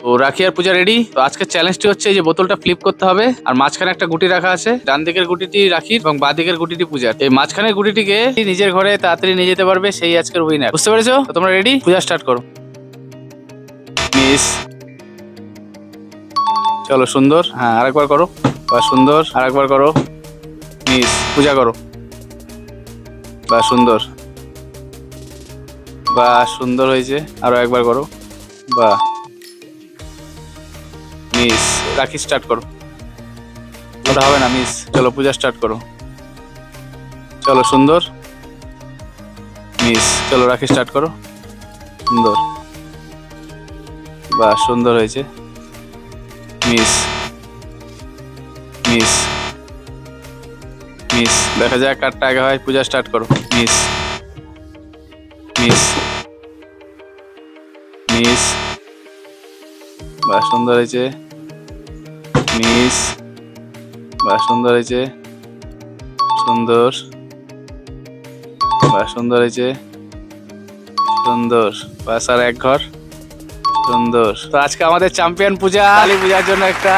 তো রাখি আর পূজা রেডি। তো আজকের চ্যালেঞ্জটি হচ্ছে এই যে বোতলটা ফ্লিপ করতে হবে আর মাঝখানে একটা গুটি রাখা আছে। ডান দিকের গুটিটি রাখির এবং বাঁ দিকের গুটিটি পূজার। এই মাঝখানের গুটিটিকে নিজের ঘরে তাড়াতাড়ি নিয়ে যেতে পারবে সেই আজকের উইনার। বুঝতে পেরেছো? তো তোমরা রেডি? পূজা স্টার্ট করো। মিস। চলো সুন্দর। হ্যাঁ আরেকবার করো। বা সুন্দর। আরেকবার করো। মিস। পূজা করো। বা সুন্দর। বা সুন্দর হয়েছে। আরো একবার করো। বা মিস। রাখি স্টার্ট করো। ওটা হবে না, মিস। চলো পূজা স্টার্ট করো। চলো সুন্দর। মিস। চলো রাখি স্টার্ট করো। সুন্দর। বা সুন্দর হয়েছে। মিস। মিস। মিস। দেখা যাক কারটা আগে হয়। পূজা স্টার্ট করো। মিস। মিস। মিস। বা সুন্দর হয়েছে। মিস। বা সুন্দর হয়েছে। সুন্দর। বা সুন্দর হয়েছে। সুন্দর। বাস আর এক ঘর। সুন্দর। তো আজকে আমাদের চ্যাম্পিয়ন পূজা। কালী পূজার জন্য একটা